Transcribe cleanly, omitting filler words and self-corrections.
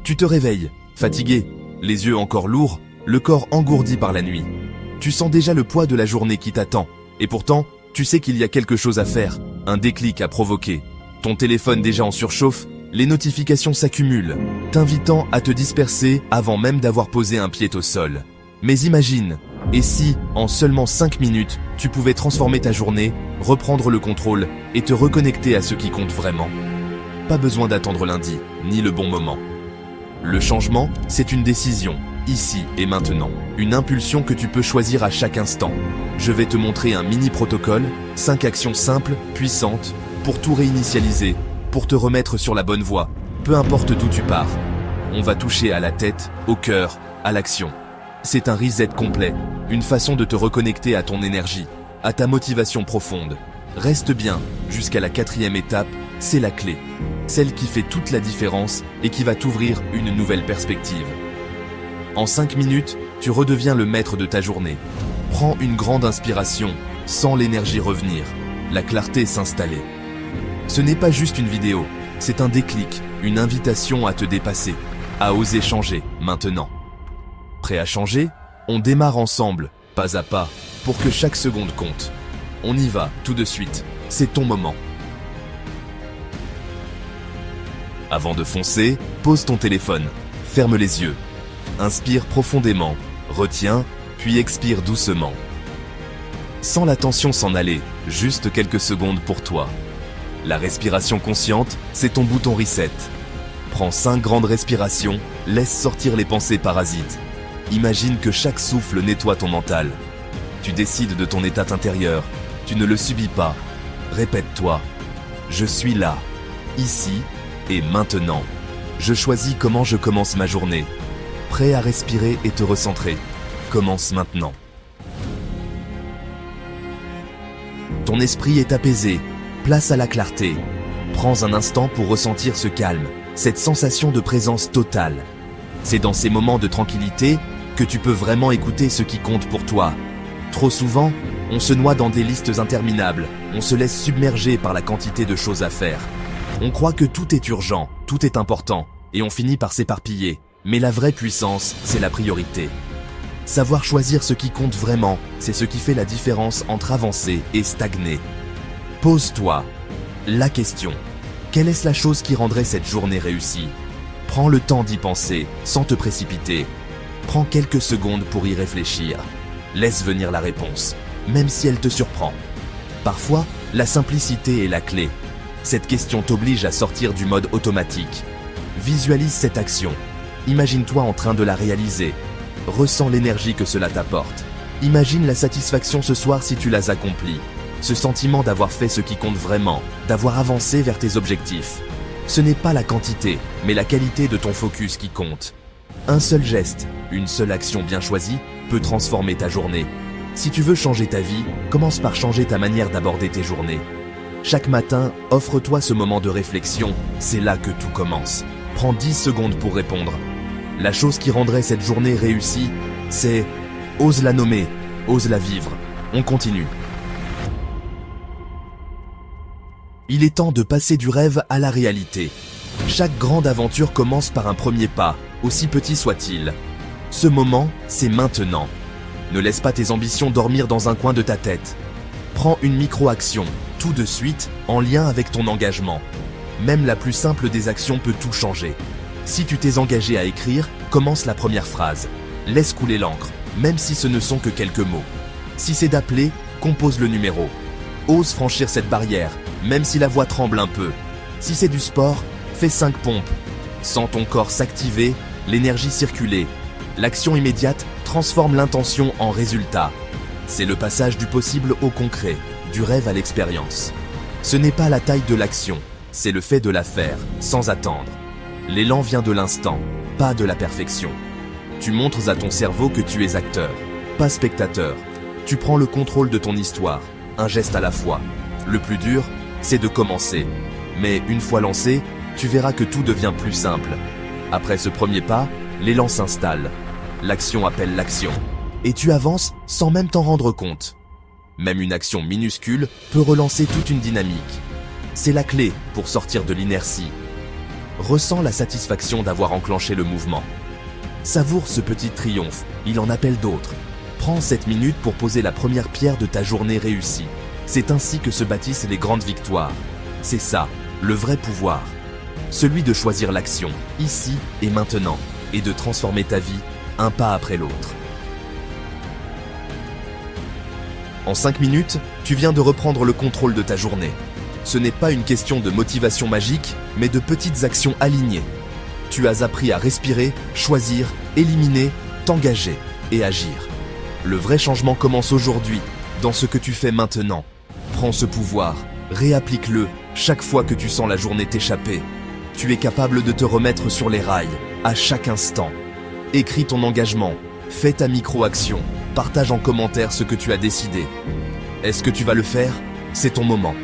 Tu te réveilles, fatigué, les yeux encore lourds, le corps engourdi par la nuit. Tu sens déjà le poids de la journée qui t'attend, et pourtant, tu sais qu'il y a quelque chose à faire, un déclic à provoquer. Ton téléphone déjà en surchauffe, les notifications s'accumulent, t'invitant à te disperser avant même d'avoir posé un pied au sol. Mais imagine, et si, en seulement 5 minutes, tu pouvais transformer ta journée, reprendre le contrôle et te reconnecter à ce qui compte vraiment? Pas besoin d'attendre lundi, ni le bon moment. Le changement, c'est une décision, ici et maintenant. Une impulsion que tu peux choisir à chaque instant. Je vais te montrer un mini protocole, 5 actions simples, puissantes, pour tout réinitialiser, pour te remettre sur la bonne voie, peu importe d'où tu pars. On va toucher à la tête, au cœur, à l'action. C'est un reset complet, une façon de te reconnecter à ton énergie, à ta motivation profonde. Reste bien, jusqu'à la 4e étape, c'est la clé. Celle qui fait toute la différence et qui va t'ouvrir une nouvelle perspective. En 5 minutes, tu redeviens le maître de ta journée. Prends une grande inspiration, sens l'énergie revenir, la clarté s'installer. Ce n'est pas juste une vidéo, c'est un déclic, une invitation à te dépasser, à oser changer, maintenant. Prêt à changer? On démarre ensemble, pas à pas, pour que chaque seconde compte. On y va, tout de suite, c'est ton moment. Avant de foncer, pose ton téléphone, ferme les yeux. Inspire profondément, retiens, puis expire doucement. Sens la tension s'en aller, juste quelques secondes pour toi. La respiration consciente, c'est ton bouton reset. Prends 5 grandes respirations, laisse sortir les pensées parasites. Imagine que chaque souffle nettoie ton mental. Tu décides de ton état intérieur, tu ne le subis pas. Répète-toi, je suis là, ici et maintenant. Je choisis comment je commence ma journée. Prêt à respirer et te recentrer. Commence maintenant. Ton esprit est apaisé, place à la clarté. Prends un instant pour ressentir ce calme, cette sensation de présence totale. C'est dans ces moments de tranquillité que tu peux vraiment écouter ce qui compte pour toi. Trop souvent, on se noie dans des listes interminables, on se laisse submerger par la quantité de choses à faire. On croit que tout est urgent, tout est important, et on finit par s'éparpiller. Mais la vraie puissance, c'est la priorité. Savoir choisir ce qui compte vraiment, c'est ce qui fait la différence entre avancer et stagner. Pose-toi la question. Quelle est la chose qui rendrait cette journée réussie? Prends le temps d'y penser, sans te précipiter. Prends quelques secondes pour y réfléchir. Laisse venir la réponse, même si elle te surprend. Parfois, la simplicité est la clé. Cette question t'oblige à sortir du mode automatique. Visualise cette action. Imagine-toi en train de la réaliser. Ressens l'énergie que cela t'apporte. Imagine la satisfaction ce soir si tu l'as accompli. Ce sentiment d'avoir fait ce qui compte vraiment, d'avoir avancé vers tes objectifs. Ce n'est pas la quantité, mais la qualité de ton focus qui compte. Un seul geste, une seule action bien choisie, peut transformer ta journée. Si tu veux changer ta vie, commence par changer ta manière d'aborder tes journées. Chaque matin, offre-toi ce moment de réflexion, c'est là que tout commence. Prends 10 secondes pour répondre. La chose qui rendrait cette journée réussie, c'est ose la nommer, ose la vivre. On continue. Il est temps de passer du rêve à la réalité. Chaque grande aventure commence par un premier pas, aussi petit soit-il. Ce moment, c'est maintenant. Ne laisse pas tes ambitions dormir dans un coin de ta tête. Prends une micro-action, tout de suite, en lien avec ton engagement. Même la plus simple des actions peut tout changer. Si tu t'es engagé à écrire, commence la première phrase. Laisse couler l'encre, même si ce ne sont que quelques mots. Si c'est d'appeler, compose le numéro. Ose franchir cette barrière, même si la voix tremble un peu. Si c'est du sport, fais 5 pompes. Sens ton corps s'activer, l'énergie circuler. L'action immédiate transforme l'intention en résultat. C'est le passage du possible au concret, du rêve à l'expérience. Ce n'est pas la taille de l'action, c'est le fait de la faire, sans attendre. L'élan vient de l'instant, pas de la perfection. Tu montres à ton cerveau que tu es acteur, pas spectateur. Tu prends le contrôle de ton histoire, un geste à la fois. Le plus dur, c'est de commencer. Mais une fois lancé, tu verras que tout devient plus simple. Après ce premier pas, l'élan s'installe. L'action appelle l'action. Et tu avances sans même t'en rendre compte. Même une action minuscule peut relancer toute une dynamique. C'est la clé pour sortir de l'inertie. ressens la satisfaction d'avoir enclenché le mouvement. Savoure ce petit triomphe, il en appelle d'autres. Prends 7 minutes pour poser la première pierre de ta journée réussie. C'est ainsi que se bâtissent les grandes victoires. C'est ça, le vrai pouvoir. Celui de choisir l'action, ici et maintenant, et de transformer ta vie, un pas après l'autre. En 5 minutes, tu viens de reprendre le contrôle de ta journée. Ce n'est pas une question de motivation magique, mais de petites actions alignées. Tu as appris à respirer, choisir, éliminer, t'engager et agir. Le vrai changement commence aujourd'hui, dans ce que tu fais maintenant. Prends ce pouvoir, réapplique-le chaque fois que tu sens la journée t'échapper. Tu es capable de te remettre sur les rails, à chaque instant. Écris ton engagement, fais ta micro-action, partage en commentaire ce que tu as décidé. Est-ce que tu vas le faire ? C'est ton moment.